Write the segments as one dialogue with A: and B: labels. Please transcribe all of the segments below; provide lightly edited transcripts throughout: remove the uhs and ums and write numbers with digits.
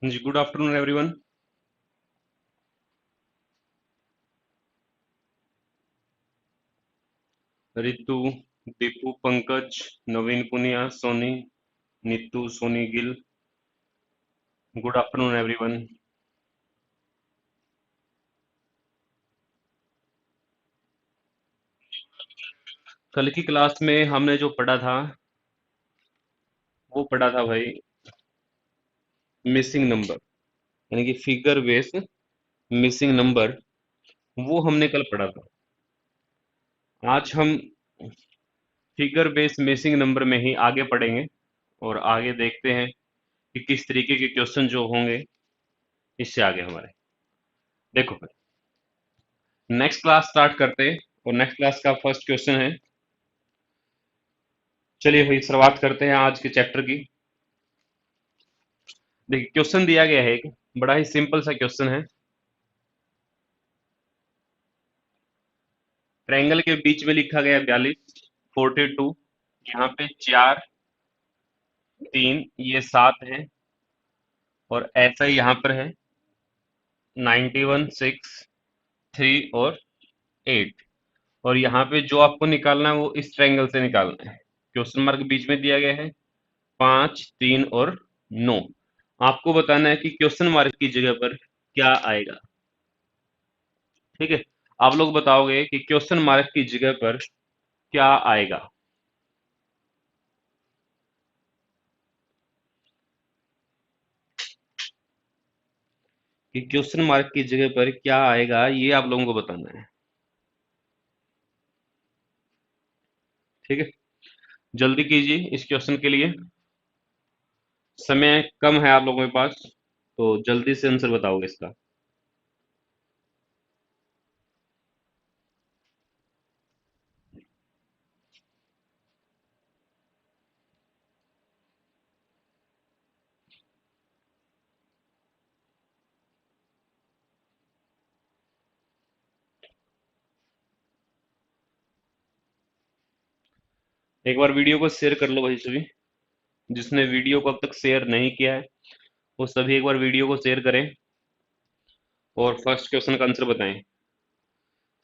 A: जी, good afternoon everyone. Ritu, Deepu, Pankaj, Naveen, Punia, Soni, Neetu, Soni Gill. Good afternoon everyone. कल की class में हमने जो पढ़ा था वो पढ़ा था भाई मिसिंग नंबर, यानी कि फिगर बेस मिसिंग नंबर। वो हमने कल पढ़ा था। आज हम फिगर बेस मिसिंग नंबर में ही आगे पढ़ेंगे और आगे देखते हैं कि किस तरीके के क्वेश्चन जो होंगे इससे आगे हमारे। देखो फिर नेक्स्ट क्लास स्टार्ट करते हैं और नेक्स्ट क्लास का फर्स्ट क्वेश्चन है। चलिए भाई शुरुआत करते हैं आज के चैप्टर की। देखिए क्वेश्चन दिया गया है, एक बड़ा ही सिंपल सा क्वेश्चन है। ट्रायंगल के बीच में लिखा गया 42, 42, यहाँ पे 4, 3, ये 7 है और ऐसा ही यहाँ पर है 91, 6, 3 और 8। और यहाँ पे जो आपको निकालना है वो इस ट्रायंगल से निकालना है। क्वेश्चन मार्क बीच में दिया गया है 5, 3 और 9। आपको बताना है कि क्वेश्चन मार्क की जगह पर क्या आएगा। ठीक है, आप लोग बताओगे कि क्वेश्चन मार्क की जगह पर क्या आएगा। कि क्वेश्चन मार्क की जगह पर क्या आएगा ये आप लोगों को बताना है। ठीक है, जल्दी कीजिए इस क्वेश्चन के लिए, समय कम है आप लोगों के पास, तो जल्दी से आंसर बताओगे इसका। एक बार वीडियो को शेयर कर लो भाई सभी। जिसने वीडियो को अब तक शेयर नहीं किया है वो सभी एक बार वीडियो को शेयर करें और फर्स्ट क्वेश्चन का आंसर बताएं।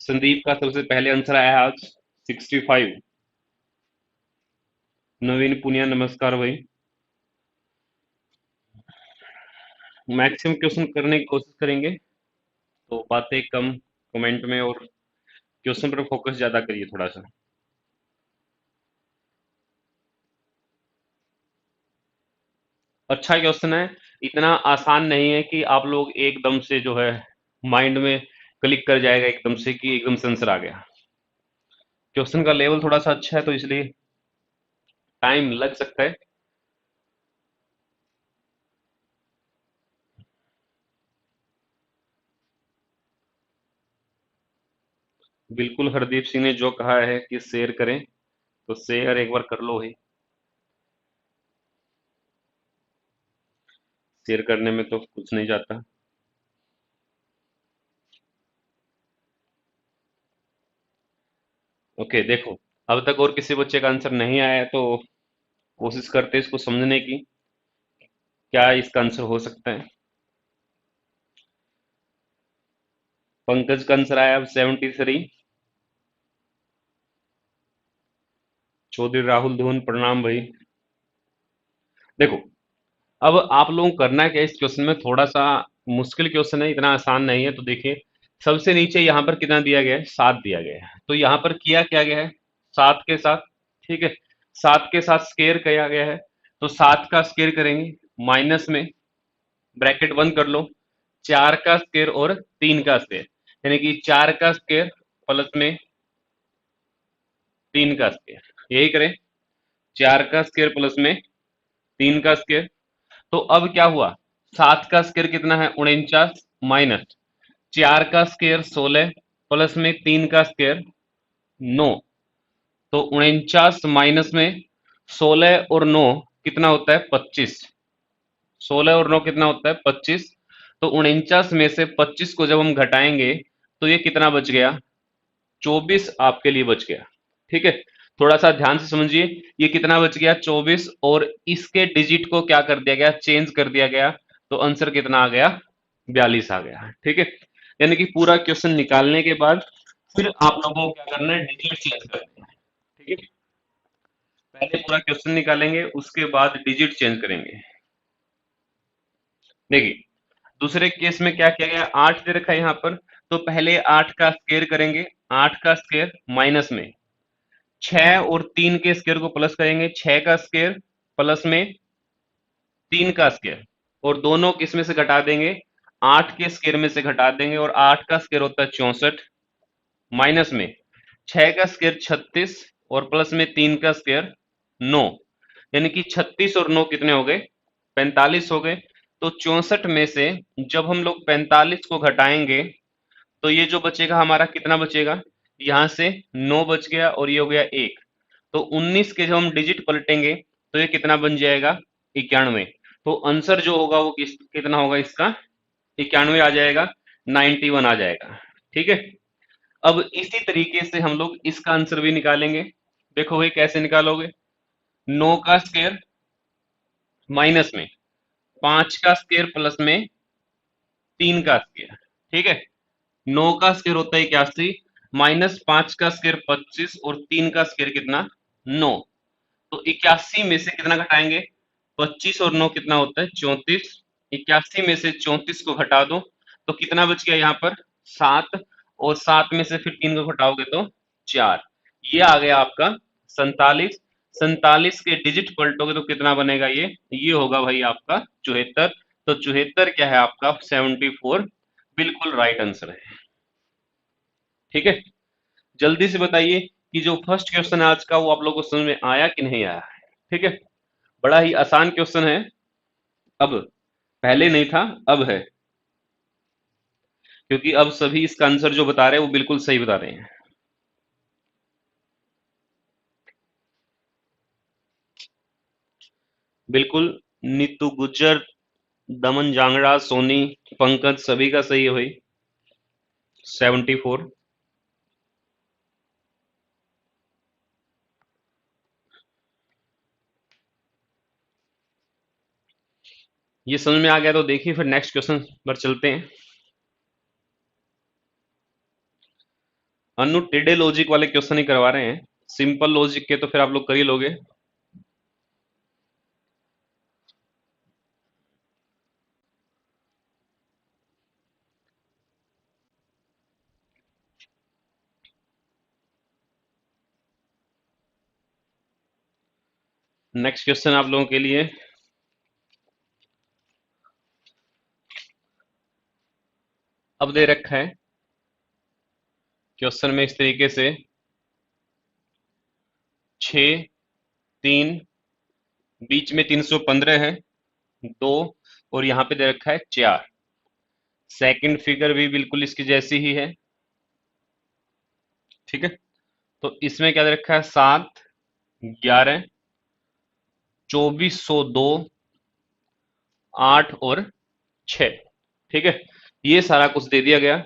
A: संदीप का सबसे पहले आंसर आया है आज 65। नवीन, पुनिया, नमस्कार भाई। मैक्सिमम क्वेश्चन करने की कोशिश करेंगे, तो बातें कम कमेंट में और क्वेश्चन पर फोकस ज्यादा करिए थोड़ा सा। अच्छा क्वेश्चन है, इतना आसान नहीं है कि आप लोग एकदम से जो है माइंड में क्लिक कर जाएगा एकदम से कि एकदम से आंसर आ गया। क्वेश्चन का लेवल थोड़ा सा अच्छा है तो इसलिए टाइम लग सकता है। बिल्कुल, हरदीप सिंह ने जो कहा है कि शेयर करें तो शेयर एक बार कर लो भाई। शेयर करने में तो कुछ नहीं जाता। ओके देखो, अब तक और किसी बच्चे का आंसर नहीं आया है तो कोशिश करते हैं इसको समझने की, क्या इसका आंसर हो सकता है। पंकज का आंसर आया अब 73। चौधरी राहुल धवन, प्रणाम भाई। देखो, अब आप लोगों को करना है क्या, इस क्वेश्चन में थोड़ा सा मुश्किल क्वेश्चन है, इतना आसान नहीं है। तो देखिए सबसे नीचे यहाँ पर कितना दिया गया है, 7 दिया गया है। तो यहाँ पर किया क्या गया है, 7 के साथ, ठीक है, 7 के साथ स्केयर किया गया है। तो 7 का स्केयर करेंगे, माइनस में ब्रैकेट बंद कर लो, 4 का स्केयर और 3 का स्केयर, यानी कि 4 का स्केयर प्लस में 3 का स्केयर, यही करें। 4 का स्केयर प्लस में 3 का स्केयर। तो अब क्या हुआ, 7 का स्केयर कितना है 49, माइनस 4 का स्केयर 16 प्लस में 3 का स्केयर 9। तो 49 माइनस में 16 और 9 कितना होता है 25। 16 और 9 कितना होता है 25। तो 49 में से 25 को जब हम घटाएंगे तो ये कितना बच गया, 24 आपके लिए बच गया। ठीक है, थोड़ा सा ध्यान से समझिए, ये कितना बच गया 24, और इसके डिजिट को क्या कर दिया गया, चेंज कर दिया गया। तो आंसर कितना आ गया? 42 आ गया। ठीक है, यानी कि पूरा क्वेश्चन निकालने के बाद फिर आप लोगों को क्या करना है, डिजिट चेंज करना है। ठीक है, पहले पूरा क्वेश्चन निकालेंगे, उसके बाद डिजिट चेंज करेंगे। देखिए, दूसरे केस में क्या किया गया, 8 दे रखा है यहाँ पर, तो पहले 8 का स्क्वायर करेंगे। 8 का स्क्वायर माइनस में 6 और 3 के स्क्वायर को प्लस करेंगे। 6 का स्क्वायर प्लस में 3 का स्क्वायर, और दोनों किस में से घटा देंगे, 8 के स्क्वायर में से घटा देंगे, और 8 का स्क्वायर होता है 64, माइनस में 6 का स्क्वायर 36, और प्लस में 3 का स्क्वायर 9, यानी कि 36 और 9 कितने हो गए, 45 हो गए। तो 64 में से जब हम लोग 45 को घटाएंगे, तो ये जो बचेगा हमारा कितना बचेगा, यहां से 9 बच गया, और ये हो गया 1। तो 19 के जब हम डिजिट पलटेंगे, तो ये कितना बन जाएगा, 91। तो आंसर जो होगा वो कितना होगा इसका, 91 आ जाएगा, 91 आ जाएगा। ठीक है, अब इसी तरीके से हम लोग इसका आंसर भी निकालेंगे। देखो भाई कैसे निकालोगे, 9 का स्क्वायर माइनस में 5 का स्क्वायर प्लस में 3 का स्क्वायर। ठीक है, 9 का स्क्वायर होता है 81, माइनस 5 का स्क्वायर 25, और 3 का स्क्वायर कितना, 9। तो 81 में से कितना घटाएंगे, 25 और 9 कितना होता है, 34। 81 में से 34 को घटा दो, तो कितना बच गया यहाँ पर, 7, और 7 में से फिर 3 को घटाओगे तो 4। ये आ गया आपका 47। 47 के डिजिट पलटोगे तो कितना बनेगा, ये होगा भाई आपका 74। तो 74 क्या है आपका, 74 बिल्कुल राइट आंसर है। ठीक है, जल्दी से बताइए कि जो फर्स्ट क्वेश्चन है आज का, वो आप लोगों को समझ में आया कि नहीं आया। ठीक है, बड़ा ही आसान क्वेश्चन है। अब पहले नहीं था, अब है, क्योंकि अब सभी इसका आंसर जो बता रहे हैं वो बिल्कुल सही बता रहे हैं। बिल्कुल, नीतू गुज्जर, दमन जांगड़ा, सोनी, पंकज, सभी का सही है भाई, 74। ये समझ में आ गया तो देखिए फिर नेक्स्ट क्वेश्चन पर चलते हैं। अनु टेढ़े लॉजिक वाले क्वेश्चन ही करवा रहे हैं, सिंपल लॉजिक के तो फिर आप लोग कर ही लोगे। नेक्स्ट क्वेश्चन आप लोगों के लिए, अब दे रखा है क्वेश्चन में इस तरीके से, 6, 3, बीच में 315 है, 2, और यहाँ पे दे रखा है 4। सेकंड फिगर भी बिल्कुल इसकी जैसी ही है। ठीक है, तो इसमें क्या दे रखा है, 7, 11, 2402, 8 और 6। ठीक है, ये सारा कुछ दे दिया गया।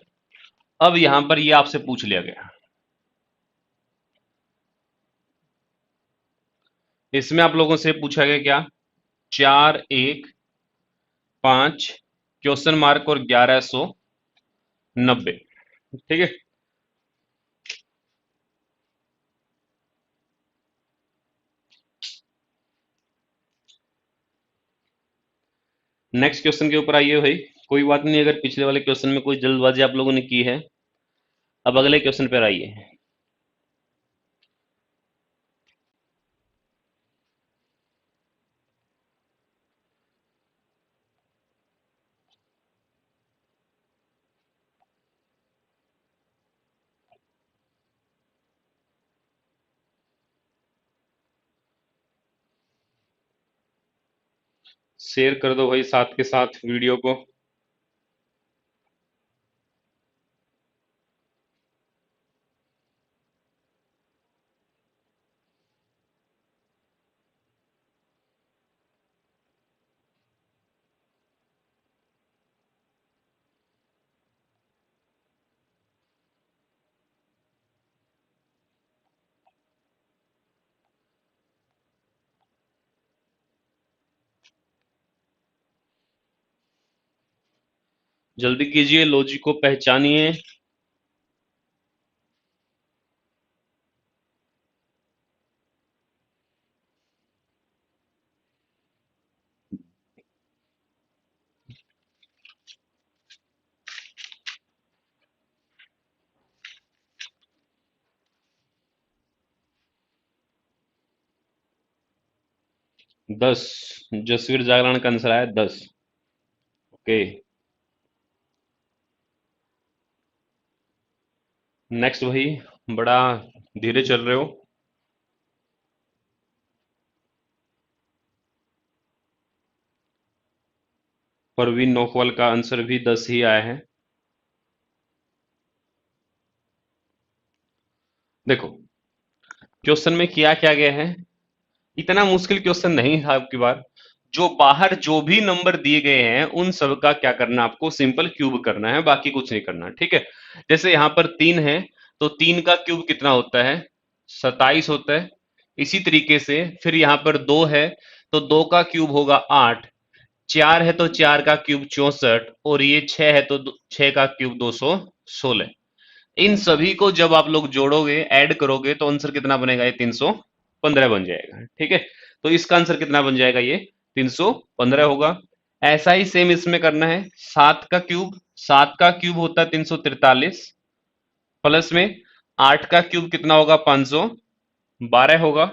A: अब यहां पर ये आपसे पूछ लिया गया, इसमें आप लोगों से पूछा गया क्या, 4, 1, 5, क्वेश्चन मार्क और 1190। ठीक है, नेक्स्ट क्वेश्चन के ऊपर आइए भाई। कोई बात नहीं, अगर पिछले वाले क्वेश्चन में कोई जल्दबाजी आप लोगों ने की है, अब अगले क्वेश्चन पर आइए। शेयर कर दो भाई साथ के साथ वीडियो को। जल्दी कीजिए, लॉजिक को पहचानिए। 10। जसवीर जागरण का आंसर आया 10। ओके, नेक्स्ट भाई। बड़ा धीरे चल रहे हो। परवीन नौकवाल का आंसर भी 10 ही आया है। देखो, क्वेश्चन में किया क्या गया है, इतना मुश्किल क्वेश्चन नहीं था आपकी बार। जो बाहर जो भी नंबर दिए गए हैं उन सब का क्या करना है, आपको सिंपल क्यूब करना है, बाकी कुछ नहीं करना, ठीक है। जैसे यहां पर 3 है, तो 3 का क्यूब कितना होता है, 27 होता है। इसी तरीके से फिर यहां पर 2 है, तो 2 का क्यूब होगा 8। 4 है तो 4 का क्यूब 64, और ये 6 है तो 6 का क्यूब 216। इन सभी को जब आप लोग जोड़ोगे, ऐड करोगे, तो आंसर कितना बनेगा, ये 315 बन जाएगा, ठीक है। तो इसका आंसर कितना बन जाएगा, ये 315 होगा। ऐसा ही सेम इसमें करना है। 7 का क्यूब, 7 का क्यूब होता है 343, प्लस में 8 का क्यूब कितना होगा, 512 होगा।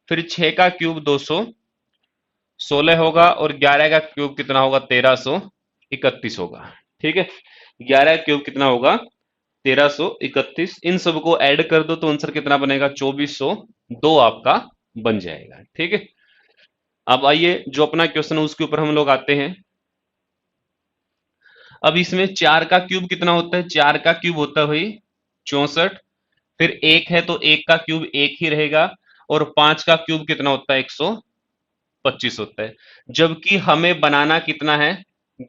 A: फिर 6 का क्यूब 216 होगा, और 11 का क्यूब कितना होगा, 1331 होगा, ठीक है। 11 का क्यूब कितना होगा, 1331। इन सबको ऐड कर दो तो आंसर कितना बनेगा, 2402 आपका बन जाएगा, ठीक है। अब आइए, जो अपना क्वेश्चन है उसके ऊपर हम लोग आते हैं। अब इसमें 4 का क्यूब कितना होता है, 4 का क्यूब होता है भाई 64। फिर 1 है तो 1 का क्यूब 1 ही रहेगा, और 5 का क्यूब कितना होता है, 125 होता है। जबकि हमें बनाना कितना है,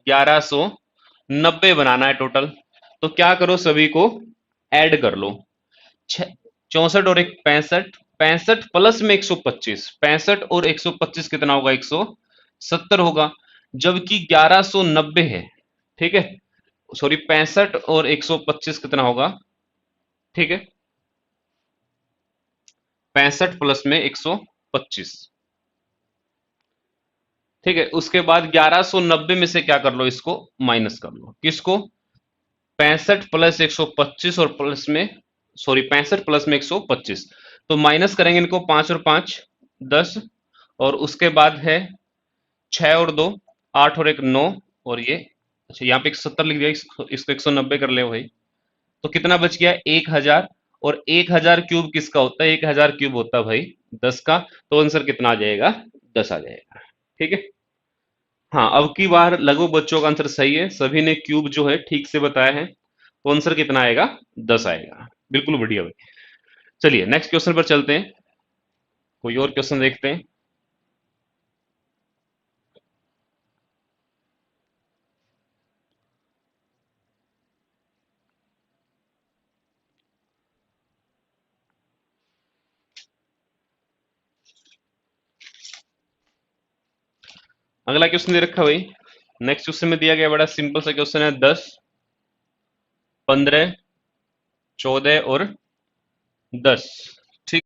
A: 1190 बनाना है टोटल। तो क्या करो, सभी को ऐड कर लो। 64 और एक 65, 65 प्लस में 125, 65 और 125 कितना होगा, 170 होगा। जबकि 1190 है, ठीक है। सॉरी, 65 और 125 कितना होगा, ठीक है। 65 प्लस में 125, ठीक है। उसके बाद 1190 में से क्या कर लो, इसको माइनस कर लो। किसको, 65 प्लस 125 और प्लस में, सॉरी 65 प्लस में 125, तो माइनस करेंगे इनको, 5 और 5 10, और उसके बाद है 6 और 2 8 और एक 9, और ये, अच्छा यहाँ पे 170 लिख दिया, इसको 190 कर ले भाई। तो कितना बच गया, 1000। और 1000 क्यूब किसका होता है, 1000 क्यूब होता है भाई 10 का। तो आंसर कितना आ जाएगा, 10 आ जाएगा, ठीक है। हाँ, अब की बार लगभग बच्चों का आंसर सही है, सभी ने क्यूब जो है ठीक से बताया है। तो आंसर कितना आएगा, 10 आएगा। बिल्कुल बढ़िया भाई। चलिए नेक्स्ट क्वेश्चन पर चलते हैं, कोई और क्वेश्चन देखते हैं। अगला क्वेश्चन दे रखा है भाई। नेक्स्ट क्वेश्चन में दिया गया बड़ा सिंपल सा क्वेश्चन है, 10 15 14 और 10, ठीक।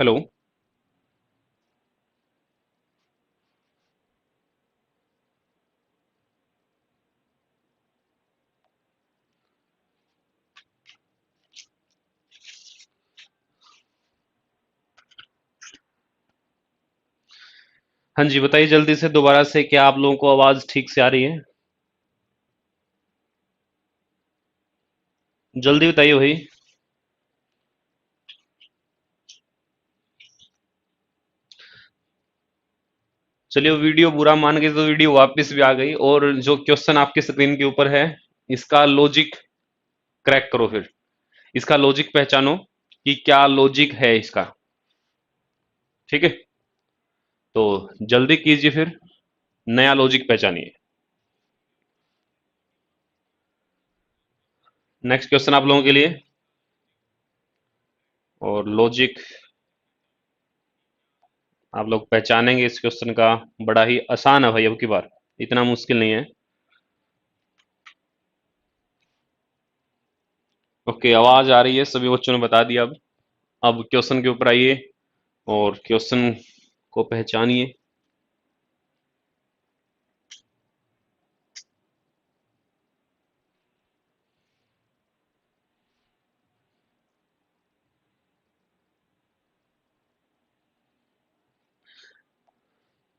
A: हेलो। हाँ जी, बताइए जल्दी से दोबारा से, क्या आप लोगों को आवाज ठीक से आ रही है, जल्दी बताइए भाई। चलिए, वीडियो बुरा मान गए तो वीडियो वापस भी आ गई, और जो क्वेश्चन आपके स्क्रीन के ऊपर है इसका लॉजिक क्रैक करो, फिर इसका लॉजिक पहचानो कि क्या लॉजिक है इसका। ठीक है, तो जल्दी कीजिए, फिर नया लॉजिक पहचानिए। नेक्स्ट क्वेश्चन आप लोगों के लिए, और लॉजिक आप लोग पहचानेंगे इस क्वेश्चन का। बड़ा ही आसान है भाई, अब की बार इतना मुश्किल नहीं है। ओके, आवाज आ रही है, सभी बच्चों ने बता दिया। अब क्वेश्चन के ऊपर आइए और क्वेश्चन को पहचानिए।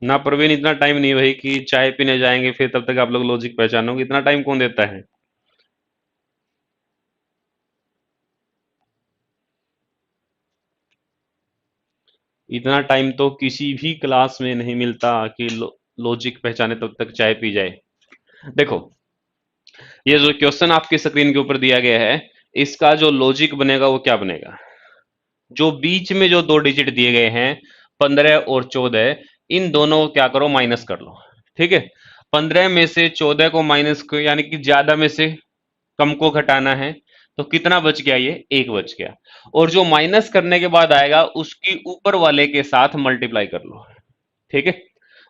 A: ना प्रवीण, इतना टाइम नहीं है भाई कि चाय पीने जाएंगे फिर तब तक आप लोग लॉजिक पहचानोगे। इतना टाइम कौन देता है? इतना टाइम तो किसी भी क्लास में नहीं मिलता कि लॉजिक पहचाने तब तक चाय पी जाए। देखो, ये जो क्वेश्चन आपकी स्क्रीन के ऊपर दिया गया है, इसका जो लॉजिक बनेगा वो क्या बनेगा? जो बीच में जो दो डिजिट दिए गए हैं 15 और 14, इन दोनों को क्या करो, माइनस कर लो। ठीक है, 15 में से 14 को माइनस को, यानी कि ज्यादा में से कम को घटाना है, तो कितना बच गया? ये एक बच गया। और जो माइनस करने के बाद आएगा उसकी ऊपर वाले के साथ मल्टीप्लाई कर लो। ठीक है,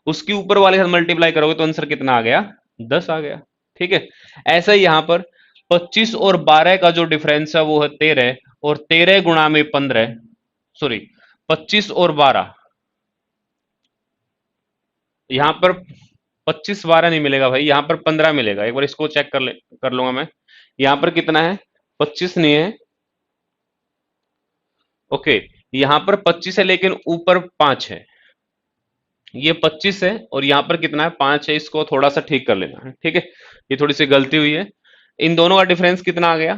A: उसकी ऊपर वाले के साथ मल्टीप्लाई करोगे तो आंसर कितना आ गया? 10 आ गया। ठीक है, ऐसा ही यहां पर 25 और 12 का जो डिफरेंस है वो है 13, और 13 गुणा में 15, सॉरी 25 और 12, यहां पर 25 12 नहीं मिलेगा भाई, यहां पर 15 मिलेगा। एक बार इसको चेक कर लूंगा मैं। यहां पर कितना है? 25 नहीं है। ओके, यहां पर 25 है लेकिन ऊपर 5 है। ये 25 है और यहां पर कितना है? 5 है। इसको थोड़ा सा ठीक कर लेना है। ठीक है, ये थोड़ी सी गलती हुई है। इन दोनों का डिफरेंस कितना आ गया?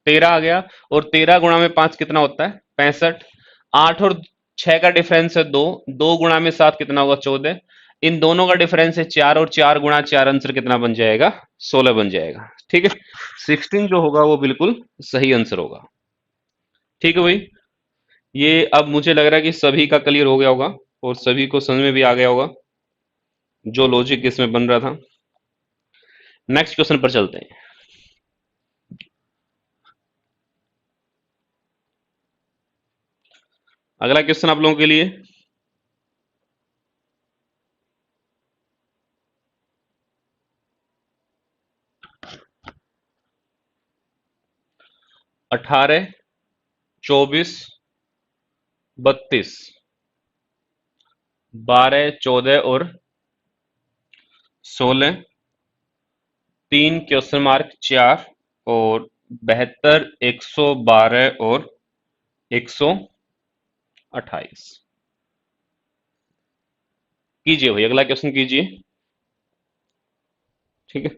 A: 13 आ गया। और 13 गुणा में 5 कितना होता है? 65। 8 और 6 का डिफरेंस है 2, 2 गुणा में 7 कितना होगा? 14। इन दोनों का डिफरेंस है 4, और 4 गुणा 4 आंसर कितना बन जाएगा? 16 बन जाएगा। ठीक है, 16 जो होगा वो बिल्कुल सही आंसर होगा। ठीक है भाई, ये अब मुझे लग रहा है कि सभी का क्लियर हो गया होगा और सभी को समझ में भी आ गया होगा जो लॉजिक इसमें बन रहा था। नेक्स्ट क्वेश्चन पर चलते हैं। अगला क्वेश्चन आप लोगों के लिए, 18, 24, 32, 12, 14 और 16, 3 क्वेश्चन मार्क 4, और 72, 112 और 128। कीजिए भाई, अगला क्वेश्चन कीजिए। ठीक है,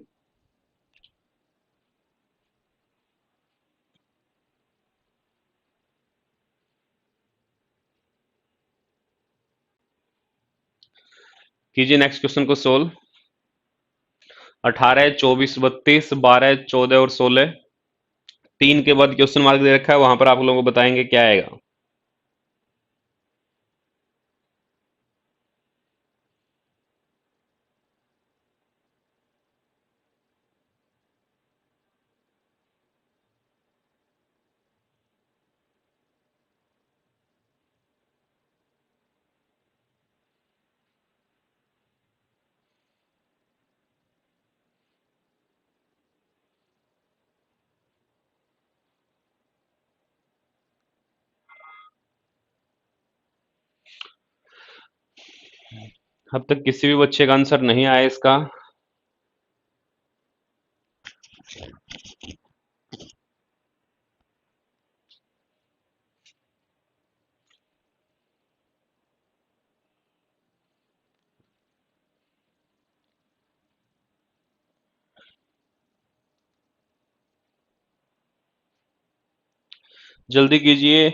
A: कीजिए नेक्स्ट क्वेश्चन को सोल्व। 18, 24, 32, 12, 14 और 16, 3 के बाद क्वेश्चन मार्क दे रखा है, वहां पर आप लोगों को बताएंगे क्या आएगा। अब तक किसी भी बच्चे का आंसर नहीं आया इसका। जल्दी कीजिए,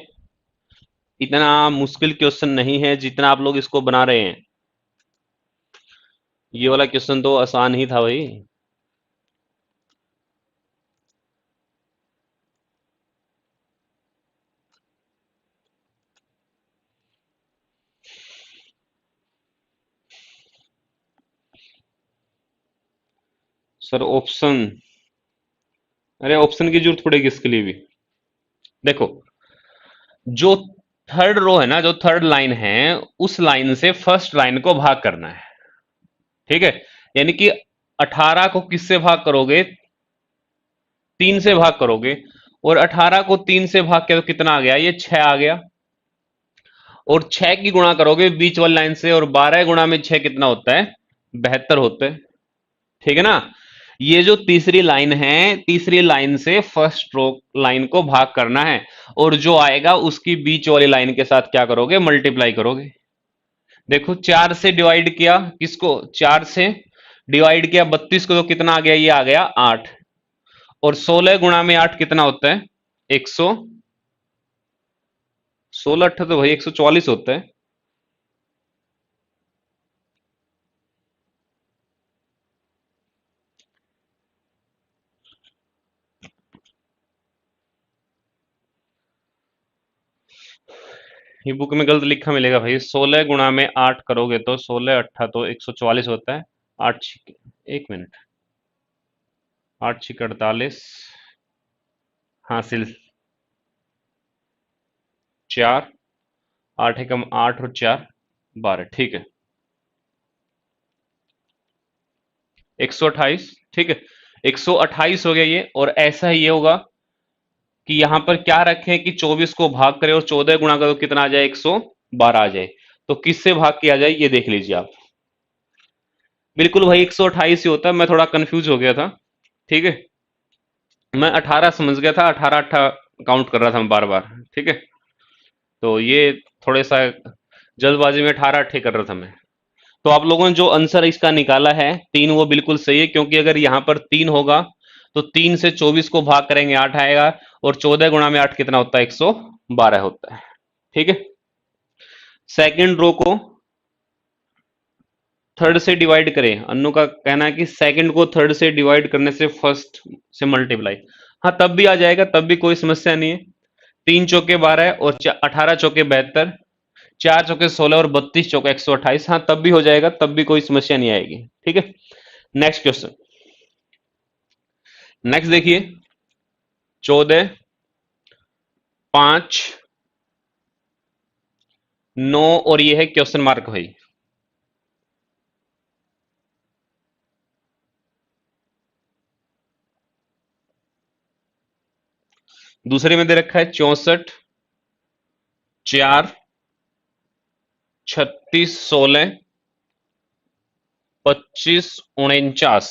A: इतना मुश्किल क्वेश्चन नहीं है जितना आप लोग इसको बना रहे हैं। ये वाला क्वेश्चन तो आसान ही था भाई। सर ऑप्शन, अरे ऑप्शन की जरूरत पड़ेगी इसके लिए भी। देखो, जो थर्ड रो है ना, जो थर्ड लाइन है, उस लाइन से फर्स्ट लाइन को भाग करना है। ठीक है, यानी कि 18 को किससे भाग करोगे? 3 से भाग करोगे। और 18 को 3 से भाग के तो कितना आ गया? ये 6 आ गया। और 6 की गुणा करोगे बीच वाली लाइन से, और 12 गुणा में 6 कितना होता है? 72 होता है। ठीक है ना? ये जो तीसरी लाइन है, तीसरी लाइन से फर्स्ट रो लाइन को भाग करना है, और जो आएगा उसकी बीच वाली लाइन के साथ क्या करोगे? मल्टीप्लाई करोगे। देखो, 4 से डिवाइड किया किसको? 4 से डिवाइड किया 32 को, तो कितना आ गया? ये आ गया 8। और 16 गुणा में 8 कितना होता है? 100। 16 अट्ठा तो भाई 144 होता है। ये बुक में गलत लिखा मिलेगा भाई। 16 गुणा में 8 करोगे तो 16 अट्ठा तो 144 होता है। 8 छिक, एक मिनट, 8 छिक 48 हासिल 4, 8 एकम 8 और 4 12। ठीक है, 128। ठीक है, 128 हो गया ये। और ऐसा ही ये होगा कि यहां पर क्या रखें कि 24 को भाग करें और 14 गुणा करो, कितना आ जाए? 112 आ जाए। तो किससे भाग किया जाए ये देख लीजिए आप। बिल्कुल भाई 128 ही होता है, मैं थोड़ा कंफ्यूज हो गया था। ठीक है, मैं 18 समझ गया था, 18 अट्ठा काउंट कर रहा था मैं बार बार। ठीक है, तो ये थोड़े सा जल्दबाजी में 18 अट्ठे कर रहा था मैं। तो आप लोगों ने जो आंसर इसका निकाला है 3, वो बिल्कुल सही है, क्योंकि अगर यहां पर 3 होगा तो 3 से 24 को भाग करेंगे 8 आएगा, और 14 गुणा में 8 कितना होता है? 112 होता है। ठीक है, सेकंड रो को थर्ड से डिवाइड करें। अन्नू का कहना है कि सेकंड को थर्ड से डिवाइड करने से फर्स्ट से मल्टीप्लाई। हाँ, तब भी आ जाएगा, तब भी कोई समस्या नहीं है। 3 चौके 12 और 18 चौके 72, 4 चौके 16 और 32 चौके 128। हाँ, तब भी हो जाएगा, तब भी कोई समस्या नहीं आएगी। ठीक है, नेक्स्ट क्वेश्चन। नेक्स्ट देखिए, 14, 5, 9, और ये है क्वेश्चन मार्क भाई। दूसरे में दे रखा है 64, 4, 36, 16, 25, 49,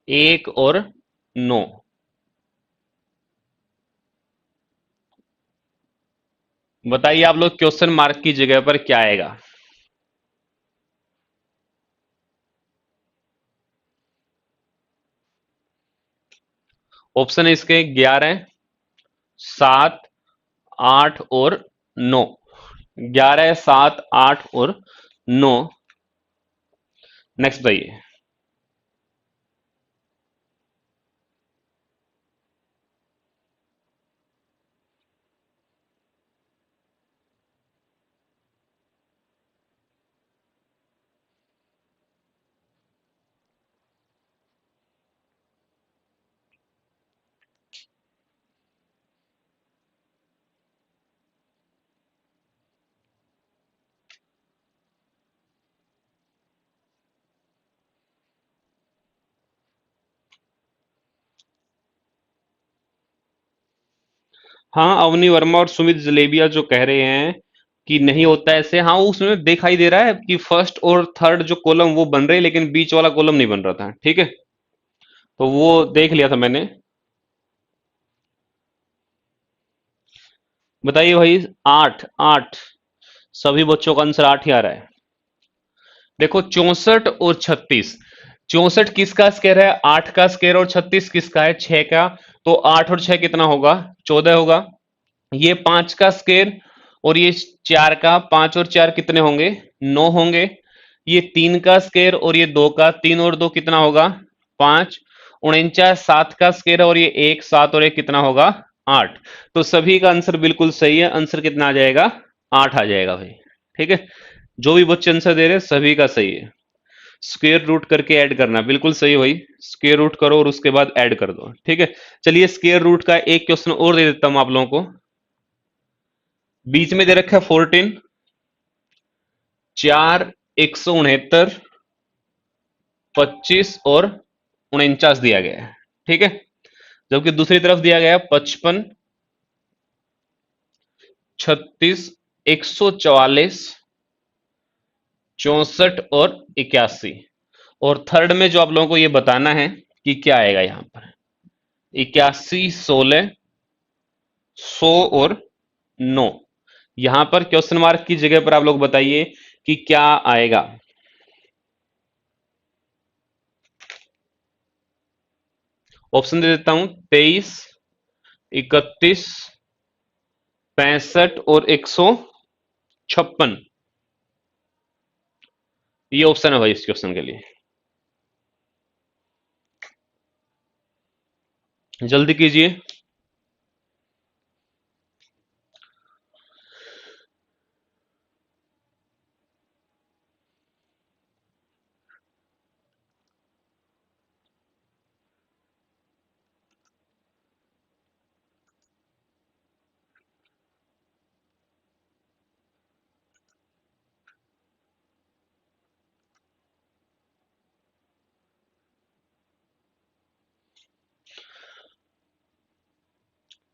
A: 1 और 9। बताइए आप लोग, क्वेश्चन मार्क की जगह पर क्या आएगा? ऑप्शन है इसके 11, 7, 8 और 9। 11, 7, 8 और 9। नेक्स्ट बताइए। हाँ, अवनी वर्मा और सुमित जलेबिया जो कह रहे हैं कि नहीं होता ऐसे, हाँ उसमें दिखाई दे रहा है कि फर्स्ट और थर्ड जो कॉलम वो बन रहे हैं, लेकिन बीच वाला कॉलम नहीं बन रहा था। ठीक है, तो वो देख लिया था मैंने। बताइए भाई। 8, 8, सभी बच्चों का आंसर 8 ही आ रहा है। देखो, 64 और 36, 64 किसका स्क्वायर है? 8 का स्क्वायर। और 36 किसका है? 6 का। तो 8 और 6 कितना होगा? 14 होगा। ये 5 का स्क्वायर और ये 4 का, 5 और 4 कितने होंगे? 9 होंगे। ये 3 का स्क्वायर और ये 2 का, 3 और 2 कितना होगा? 5। 49 7 का स्क्वायर और ये 1, 7 और 1 कितना होगा? 8। तो सभी का आंसर बिल्कुल सही है। आंसर कितना आ जाएगा? 8 आ जाएगा भाई। ठीक है, जो भी बच्चे आंसर दे रहे हैं सभी का सही है। स्क्वायर रूट करके ऐड करना, बिल्कुल सही भाई। स्क्वायर रूट करो और उसके बाद ऐड कर दो, ठीक है। चलिए स्क्वायर रूट का एक क्वेश्चन और दे देता हूं आप लोगों को। बीच में दे रखा है 14, 4, 169, 25 और 49 दिया गया है, ठीक है। जबकि दूसरी तरफ दिया गया है 55, 36, 144, 64 और 81। और थर्ड में जो आप लोगों को ये बताना है कि क्या आएगा यहां पर, 81, 16, 100 और 9। यहां पर क्वेश्चन मार्क की जगह पर आप लोग बताइए कि क्या आएगा। ऑप्शन दे देता हूं, 23, 31, 65 और 156। ये ऑप्शन है भाई इस क्वेश्चन के लिए, जल्दी कीजिए।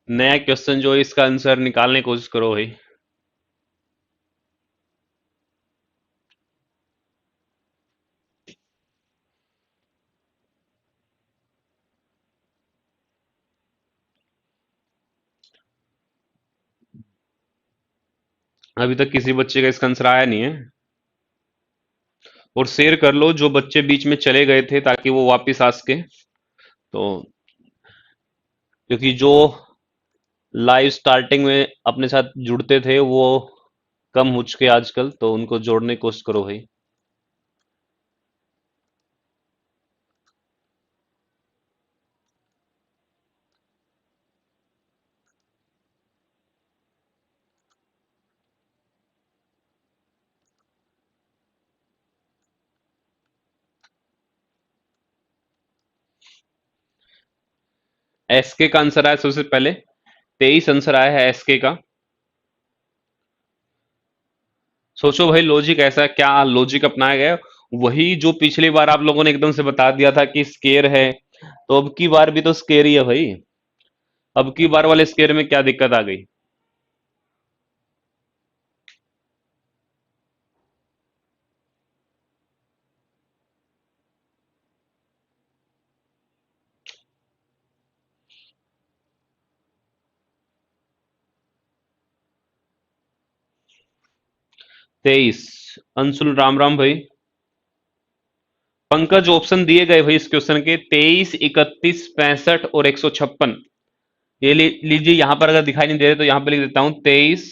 A: नया क्वेश्चन जो है इसका आंसर निकालने की कोशिश करो भाई। अभी तक किसी बच्चे का इसका आंसर आया नहीं है। और शेयर कर लो जो बच्चे बीच में चले गए थे, ताकि वो वापस आ सके। तो क्योंकि जो लाइव स्टार्टिंग में अपने साथ जुड़ते थे वो कम हो चुके आजकल, तो उनको जोड़ने की कोशिश करो भाई। एसके का आंसर आया सबसे पहले, 23 आंसर आया है एसके का। सोचो भाई लॉजिक ऐसा, क्या लॉजिक अपनाया गया है? वही जो पिछली बार आप लोगों ने एकदम से बता दिया था कि स्केयर है, तो अब की बार भी तो स्केयर ही है भाई। अब की बार वाले स्केयर में क्या दिक्कत आ गई? 23। अंशुल राम राम भाई। पंकज ऑप्शन दिए गए भाई इस क्वेश्चन के, 23, 31, 65 और 156। ये लीजिए, यहां पर अगर दिखाई नहीं दे रहे तो यहां पर लिख देता हूं, 23,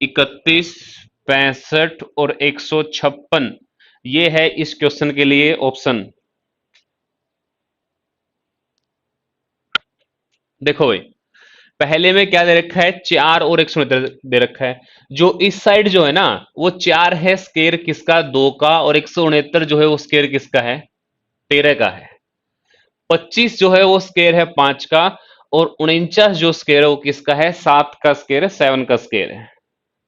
A: 31, 65 और 156। ये है इस क्वेश्चन के लिए ऑप्शन। देखो भाई, पहले में क्या दे रखा है, 4 और 169 दे रखा है। जो इस साइड जो है ना, वो 4 है स्केयर किसका, 2 का, और 169 जो है वो स्केयर किसका है, 13 का है। 25 जो है वो स्केयर है 5 का, और 49 जो स्केयर है वो किसका है, 7 का स्केयर है, 7 का स्केयर है।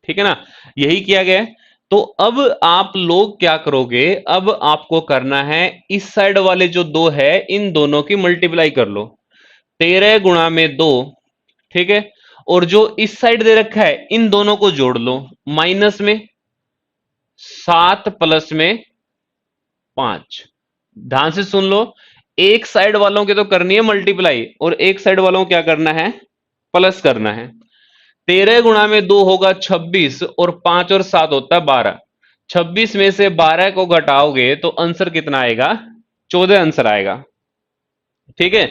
A: ठीक है ना, यही किया गया है। तो अब आप लोग क्या करोगे, अब आपको करना है इस साइड वाले जो दो है इन दोनों की मल्टीप्लाई कर लो, 13 गुणा में 2, ठीक है। और जो इस साइड दे रखा है इन दोनों को जोड़ लो, माइनस में 7 प्लस में 5। ध्यान से सुन लो, एक साइड वालों के तो करनी है मल्टीप्लाई, और एक साइड वालों को क्या करना है, प्लस करना है। 13 गुणा में 2 होगा 26, और 5 और 7 होता है 12। 26 में से 12 को घटाओगे तो आंसर कितना आएगा, 14 आंसर आएगा। ठीक है,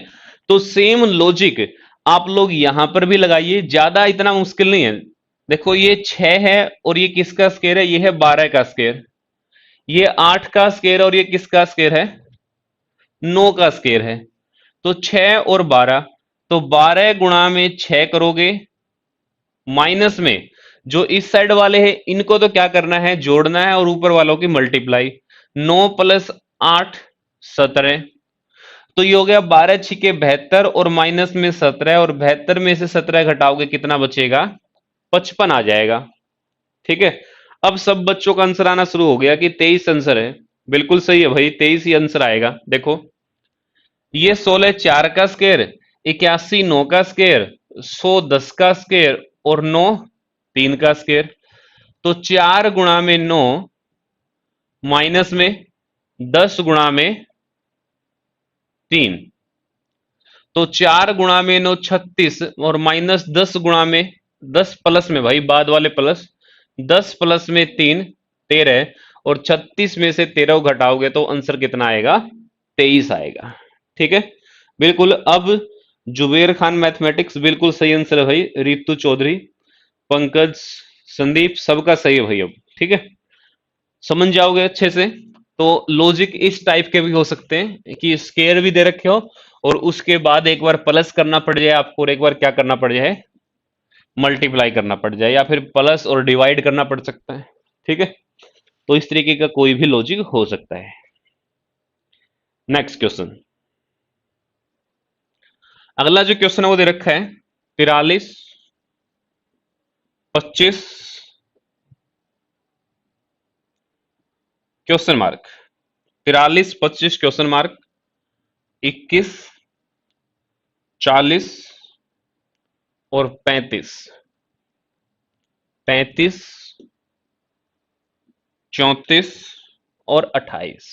A: तो सेम लॉजिक आप लोग यहां पर भी लगाइए, ज्यादा इतना मुश्किल नहीं है। देखो ये 6 है और ये किसका स्केयर है, ये है 12 का स्केयर। ये 8 का स्केयर और ये किसका स्केयर है, 9 का स्केयर है। तो 6 और 12, तो 12 गुणा में 6 करोगे, माइनस में जो इस साइड वाले हैं इनको तो क्या करना है, जोड़ना है, और ऊपर वालों की मल्टीप्लाई। 9 प्लस 8 17। तो ये हो गया 12 छिके 72 और माइनस में 17, और 72 में से 17 घटाओगे कितना बचेगा? 55 आ जाएगा। ठीक है। अब सब बच्चों का आंसर आना शुरू हो गया कि 23 आंसर है। बिल्कुल सही है भाई, 23 ही आंसर आएगा। देखो, ये 16 4 का स्क्वायर, 81 9 का स्क्वायर, 100 10 का स्क्वायर और 9 3 का स्क्वायर। तो 4 गुणा में 9 माइनस में 10 गुणा में 3। तो 4 गुणा में 9 36 और माइनस 10 गुणा में 10 प्लस में भाई बाद वाले प्लस 10 प्लस में 3 13, और 36 में से 13 को घटाओगे तो आंसर कितना आएगा? 23 आएगा। ठीक है, बिल्कुल। अब जुबेर खान मैथमेटिक्स बिल्कुल सही आंसर है भाई। रितु चौधरी, पंकज, संदीप, सबका सही है भाई। अब ठीक है, समझ जाओगे अच्छे से। तो लॉजिक इस टाइप के भी हो सकते हैं कि स्केयर भी दे रखे हो और उसके बाद एक बार प्लस करना पड़ जाए आपको, और एक बार क्या करना पड़ जाए? मल्टीप्लाई करना पड़ जाए, या फिर प्लस और डिवाइड करना पड़ सकता है। ठीक है, तो इस तरीके का कोई भी लॉजिक हो सकता है। नेक्स्ट क्वेश्चन, अगला जो क्वेश्चन है वो दे रखा है 43 25 क्वेश्चन मार्क, 43 25 क्वेश्चन मार्क, 21 40 और 35, 35 34 और 28।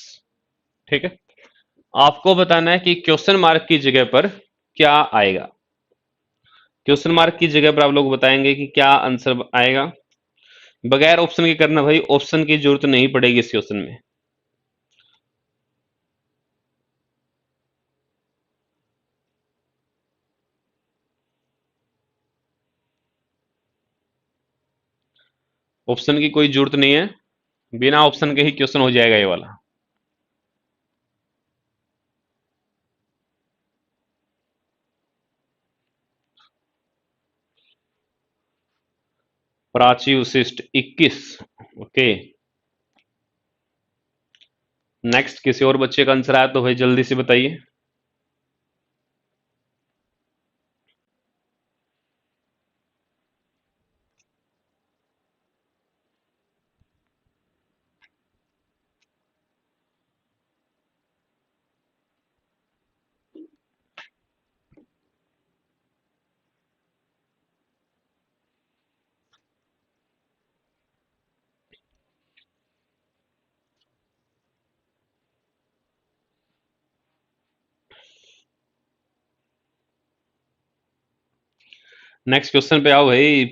A: ठीक है, आपको बताना है कि क्वेश्चन मार्क की जगह पर क्या आएगा। क्वेश्चन मार्क की जगह पर आप लोग बताएंगे कि क्या आंसर आएगा। बगैर ऑप्शन के करना भाई, ऑप्शन की जरूरत नहीं पड़ेगी इस क्वेश्चन में। ऑप्शन की कोई जरूरत नहीं है, बिना ऑप्शन के ही क्वेश्चन हो जाएगा ये वाला। प्राची वशिष्ठ 21। ओके, नेक्स्ट किसी और बच्चे का आंसर आया तो भाई जल्दी से बताइए। नेक्स्ट क्वेश्चन पे आओ भाई।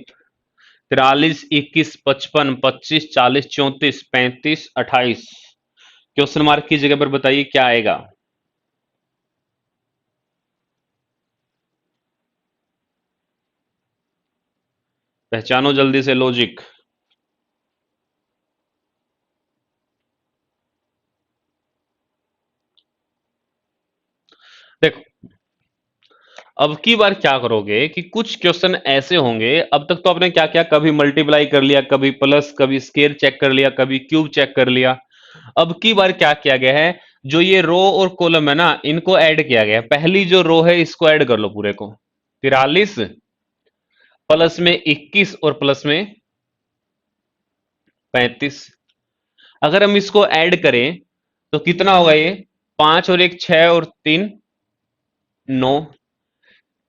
A: 43 21 55 25 40 34 35 28, क्वेश्चन मार्क की जगह पर बताइए क्या आएगा। पहचानो जल्दी से लॉजिक। देखो, अब की बार क्या करोगे कि कुछ क्वेश्चन ऐसे होंगे, अब तक तो आपने क्या क्या, कभी मल्टीप्लाई कर लिया, कभी प्लस, कभी स्केयर चेक कर लिया, कभी क्यूब चेक कर लिया। अब की बार क्या किया गया है, जो ये रो और कॉलम है ना, इनको ऐड किया गया है। पहली जो रो है इसको ऐड कर लो पूरे को, 43 प्लस में 21 और प्लस में 35। अगर हम इसको ऐड करें तो कितना होगा ये? 5 और 1 6 और 3 9,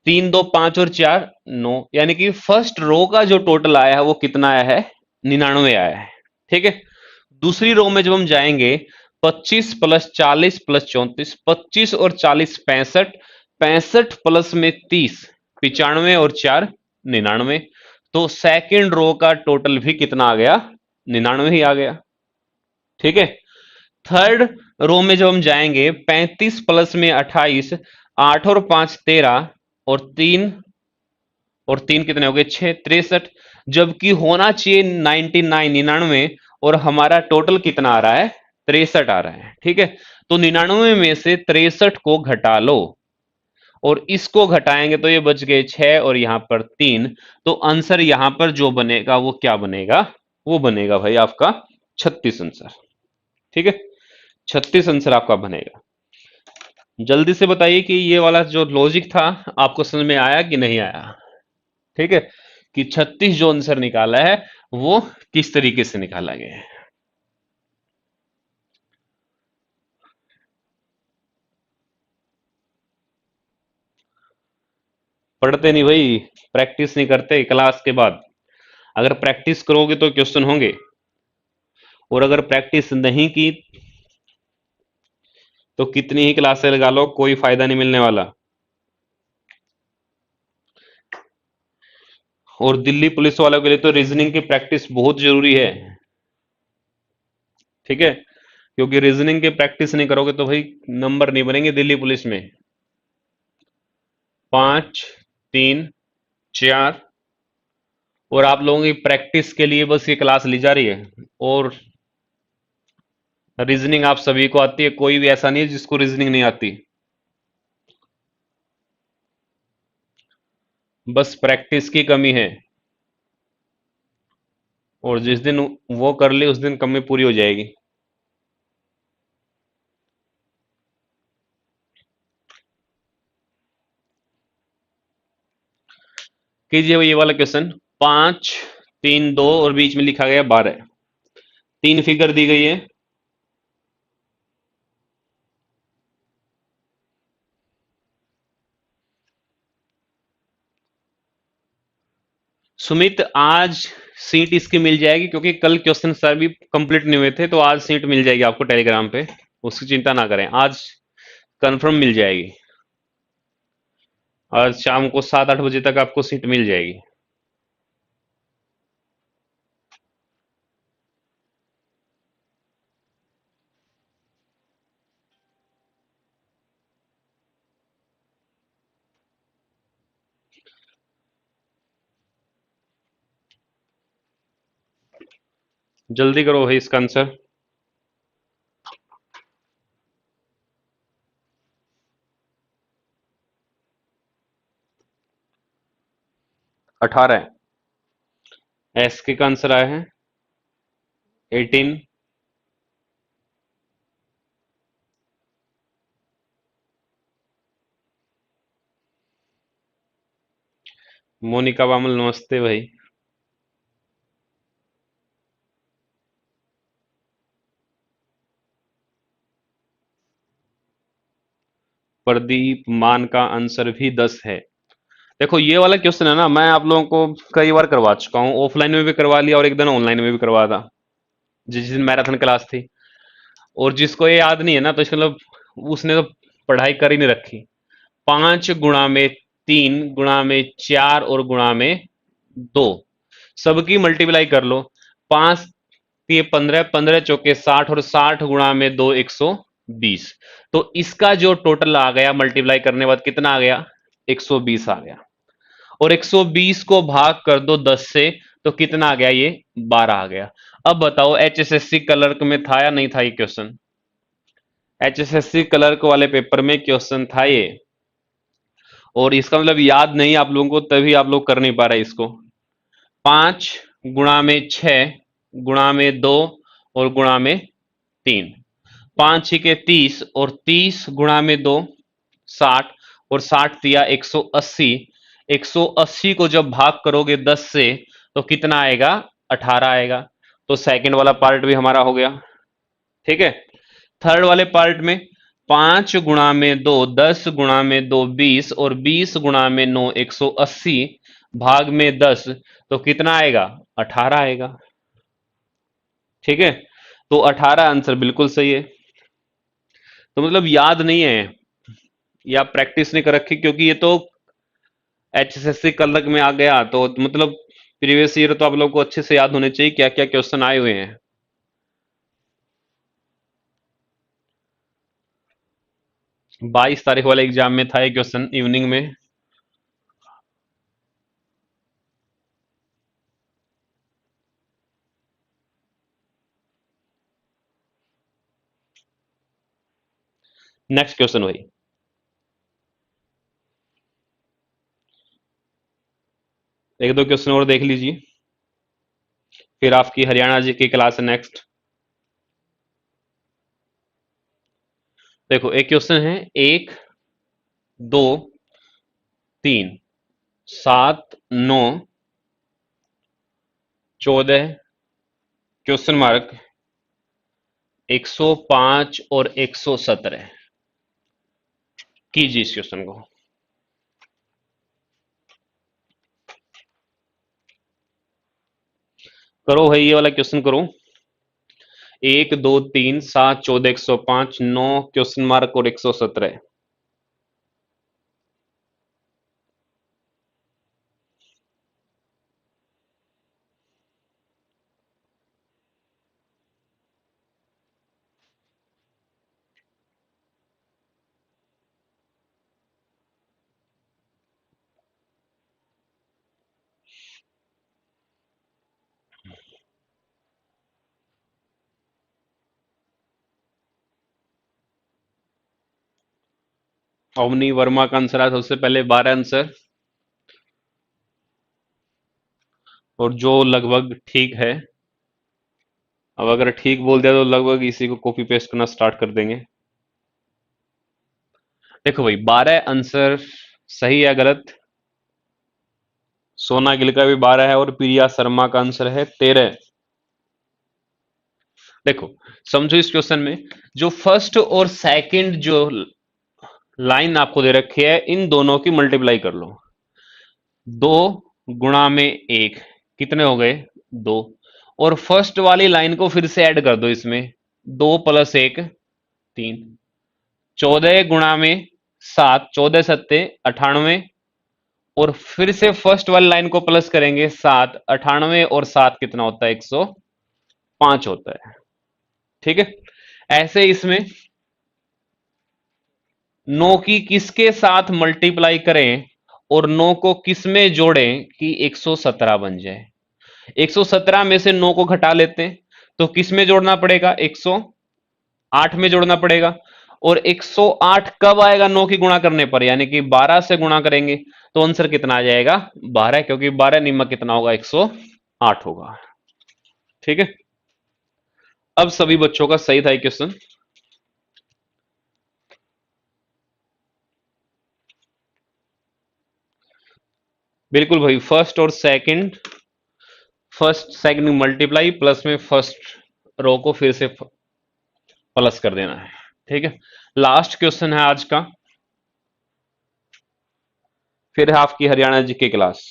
A: 3 2 5 और 4 9, यानी कि फर्स्ट रो का जो टोटल आया है वो कितना आया है? 99 आया है। ठीक है, दूसरी रो में जब हम जाएंगे, 25 प्लस 40 प्लस 34, 25 और 40 65, 65 प्लस में 30 95 और 4 99। तो सेकंड रो का टोटल भी कितना आ गया? 99 ही आ गया। ठीक है, थर्ड रो में जब हम जाएंगे, 35 प्लस में 28, 8 और 5 13 और तीन कितने हो गए? 6 63, जबकि होना चाहिए 99 99, और हमारा टोटल कितना आ रहा है? 63 आ रहा है। ठीक है, तो 99 में से 63 को घटा लो, और इसको घटाएंगे तो ये बच गए 6 और यहां पर 3। तो आंसर यहां पर जो बनेगा वो क्या बनेगा? वो बनेगा भाई आपका 36 आंसर। ठीक है, 36 आंसर आपका बनेगा। जल्दी से बताइए कि ये वाला जो लॉजिक था आपको समझ में आया कि नहीं आया। ठीक है, कि 36 जो आंसर निकाला है वो किस तरीके से निकाला गया है। पढ़ते नहीं भाई, प्रैक्टिस नहीं करते क्लास के बाद। अगर प्रैक्टिस करोगे तो क्वेश्चन होंगे, और अगर प्रैक्टिस नहीं की तो कितनी ही क्लासें लगा लो कोई फायदा नहीं मिलने वाला। और दिल्ली पुलिस वालों के लिए तो रीजनिंग की प्रैक्टिस बहुत जरूरी है। ठीक है, क्योंकि रीजनिंग की प्रैक्टिस नहीं करोगे तो भाई नंबर नहीं बनेंगे दिल्ली पुलिस में। 5, 3, 4, और आप लोगों की प्रैक्टिस के लिए बस ये क्लास ली जा रही है। और रीजनिंग आप सभी को आती है, कोई भी ऐसा नहीं है जिसको रीजनिंग नहीं आती। बस प्रैक्टिस की कमी है, और जिस दिन वो कर ली उस दिन कमी पूरी हो जाएगी। कीजिए ये वाला क्वेश्चन। 5, 3, 2 और बीच में लिखा गया 12। तीन फिगर दी गई है। सुमित, आज सीट इसकी मिल जाएगी, क्योंकि कल क्वेश्चन सर भी कंप्लीट नहीं हुए थे, तो आज सीट मिल जाएगी आपको टेलीग्राम पे। उसकी चिंता ना करें, आज कंफर्म मिल जाएगी। आज शाम को 7-8 बजे तक आपको सीट मिल जाएगी। जल्दी करो भाई इसका आंसर। 18। एस के का आंसर आया है 18। मोनिका बामल, नमस्ते भाई। प्रदीप मान का आंसर भी 10 है। देखो ये वाला क्वेश्चन है ना, मैं आप लोगों को कई बार करवा चुका हूँ, ऑफलाइन में भी करवा लिया और एक दिन ऑनलाइन में भी करवा था, जिस दिन मैराथन क्लास थी। और जिसको ये याद नहीं है ना, तो इसका मतलब उसने तो पढ़ाई कर ही नहीं रखी। 5 गुणा में 3 गुणा में 4 और गुणा में 2, सबकी मल्टीप्लाई कर लो। 5 ये 15, 15 चौके 60, और 60 गुणा में 2 120। तो इसका जो टोटल आ गया मल्टीप्लाई करने के बाद कितना आ गया, 120 आ गया। और 120 को भाग कर दो 10 से, तो कितना आ गया, ये 12 आ गया। अब बताओ एचएसएससी क्लर्क में था या नहीं था ये क्वेश्चन। एचएसएससी क्लर्क वाले पेपर में क्वेश्चन था ये। और इसका मतलब याद नहीं आप लोगों को, तभी आप लोग कर नहीं पा रहे इसको। 5 गुणा में 6 गुणा में 2 और गुणा में 3। 5 6 30, और 30 गुणा में 2 60, और 60 दिया 180। 180 को जब भाग करोगे 10 से, तो कितना आएगा, 18 आएगा। तो सेकंड वाला पार्ट भी हमारा हो गया। ठीक है, थर्ड वाले पार्ट में 5 गुणा में 2 10 गुणा में 2 20, और 20 गुणा में 9 180, भाग में 10, तो कितना आएगा, 18 आएगा। ठीक है, तो 18 आंसर बिल्कुल सही है। तो मतलब याद नहीं है या प्रैक्टिस नहीं कर रखी, क्योंकि ये तो एचएसएससी क्लर्क में आ गया, तो मतलब प्रीवियस ईयर तो आप लोग को अच्छे से याद होने चाहिए क्या क्या क्वेश्चन आए हुए हैं। 22 तारीख वाले एग्जाम में था ये क्वेश्चन इवनिंग में। नेक्स्ट क्वेश्चन भाई। एक दो क्वेश्चन और देख लीजिए, फिर आपकी हरियाणा जी की क्लास है नेक्स्ट। देखो एक क्वेश्चन है, 1, 2, 3, 7, 9, 14, क्वेश्चन मार्क 105 और 117। कीजिए इस क्वेश्चन को। करो भाई, ये वाला क्वेश्चन करो। 1, 2, 3, 7, 14, 105, 9, क्वेश्चन मार्क और 117। अवनी वर्मा का आंसर है सबसे पहले, 12 आंसर, और जो लगभग ठीक है। अब अगर ठीक बोल दिया तो लगभग इसी को कॉपी पेस्ट करना स्टार्ट कर देंगे। देखो भाई, 12 आंसर सही है, गलत? सोना गिल का भी 12 है और प्रिया शर्मा का आंसर है 13। देखो, समझो इस क्वेश्चन में जो फर्स्ट और सेकंड जो लाइन आपको दे रखी है, इन दोनों की मल्टीप्लाई कर लो। 2 गुणा में 1 कितने हो गए? 2। और फर्स्ट वाली लाइन को फिर से ऐड कर दो इसमें, 2 + 1 3। 14 गुणा में 7, 14 × 7 = 98। और फिर से फर्स्ट वाली लाइन को प्लस करेंगे 7, 98 और 7 कितना होता है? 105 होता है। ठीक है, ऐसे इसमें 9 की किसके साथ मल्टीप्लाई करें और 9 को किस में जोड़ें कि 117 बन जाए? 117 में से 9 को घटा लेते हैं, तो किस में जोड़ना पड़ेगा? 108 में जोड़ना पड़ेगा। और 108 कब आएगा? 9 की गुणा करने पर, यानी कि 12 से गुणा करेंगे तो आंसर कितना आ जाएगा? 12, क्योंकि 12 निम्न कितना होगा? 108 होगा। ठीक है, अब सभी बच्चों का सही था ये क्वेश्चन। बिल्कुल भाई, फर्स्ट सेकंड मल्टीप्लाई प्लस में फर्स्ट रो को फिर से प्लस कर देना है। ठीक है, लास्ट क्वेश्चन है आज का, फिर है आपकी हरियाणा जीके क्लास।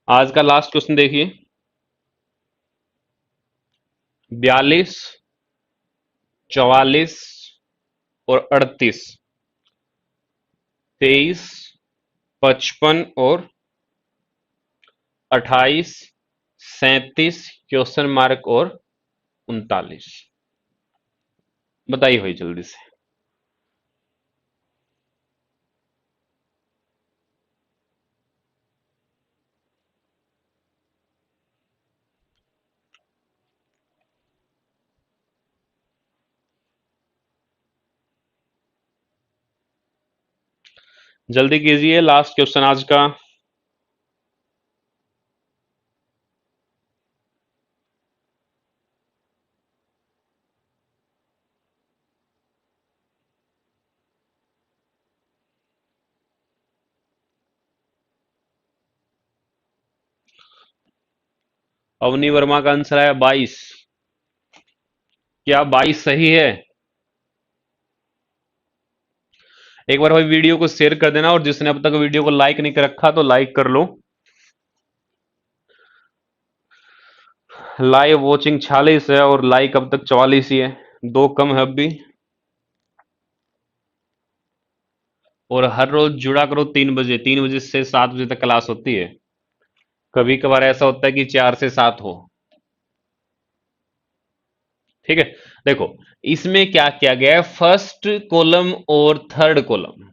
A: आज का लास्ट क्वेश्चन देखिए, 42, 44 और 38, 23, 55 और 28, 37, क्वेश्चन मार्क और 39। बताइए भाई जल्दी से। जल्दी कीजिए, लास्ट क्वेश्चन आज का। अवनी वर्मा का आंसर है 22। क्या 22 सही है? एक बार भाई वीडियो को शेयर कर देना, और जिसने अब तक वीडियो को लाइक नहीं कर रखा तो लाइक कर लो। लाइव वॉचिंग 46 है और लाइक अब तक 44 ही है, 2 कम है अब भी। और हर रोज जुड़ा करो 3 बजे, 3 बजे से 7 बजे तक क्लास होती है। कभी कभार ऐसा होता है कि 4 से 7 हो। ठीक है, देखो इसमें क्या किया गया है, फर्स्ट कॉलम और थर्ड कॉलम,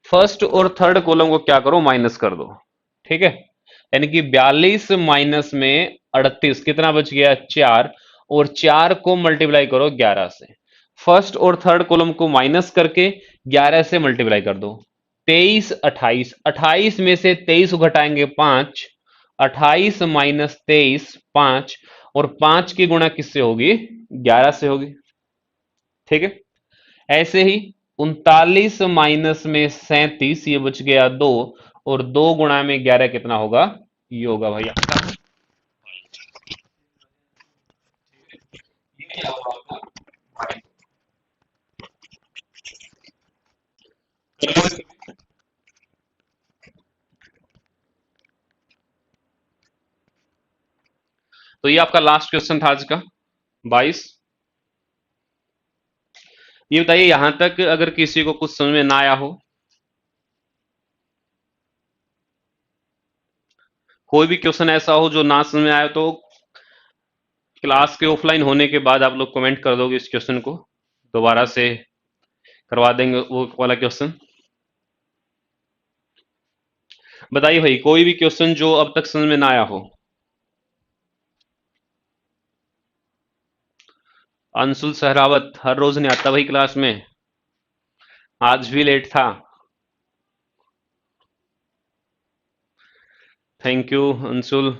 A: फर्स्ट और थर्ड कॉलम को क्या करो? माइनस कर दो। ठीक है, यानी कि 42 माइनस में 38 कितना बच गया? 4। और 4 को मल्टीप्लाई करो 11 से। फर्स्ट और थर्ड कॉलम को माइनस करके 11 से मल्टीप्लाई कर दो। 23, 28, 28 में से 23 को घटाएंगे 5, 28 - 23 5। और 5 की गुणा किससे होगी? 11 से होगी। ठीक है। ऐसे ही 39 माइनस में 37, ये बच गया 2, और 2 गुणा में 11 कितना होगा? ये होगा भाई आपका, ये क्या होगा आपका? तो ये आपका लास्ट क्वेश्चन था आज का, 22। ये बताइए यहां तक अगर किसी को कुछ समझ में ना आया हो, कोई भी क्वेश्चन ऐसा हो जो ना समझ में आया, तो क्लास के ऑफलाइन होने के बाद आप लोग कमेंट कर दोगे, इस क्वेश्चन को दोबारा से करवा देंगे वो वाला क्वेश्चन। बताइए भाई, कोई भी क्वेश्चन जो अब तक समझ में ना आया हो। अंशुल सहरावत हर रोज नहीं आता भाई क्लास में, आज भी लेट था। Thank you Anshul.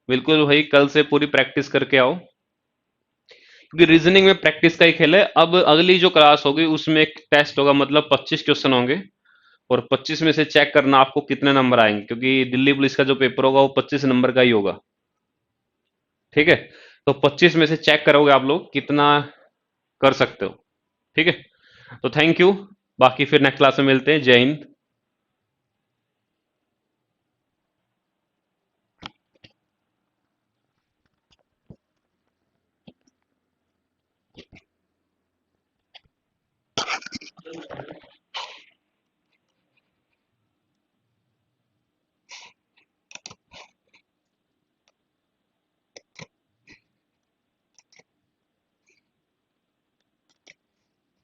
A: बिल्कुल भाई, कल से पूरी प्रैक्टिस करके आओ, क्योंकि रीजनिंग में प्रैक्टिस का ही खेल है। अब अगली जो क्लास होगी उसमें एक टेस्ट होगा, मतलब 25 क्वेश्चन होंगे, और 25 में से चेक करना आपको कितने नंबर आएंगे, क्योंकि दिल्ली पुलिस का जो पेपर होगा वो 25 नंबर का ही होगा। ठीक है। तो 25 में से चेक करोगे आप लोग कितना कर सकते हो। ठीक है। तो थैंक यू, बाकी फिर नेक्स्ट क्लास में मिलते हैं। जय हिंद।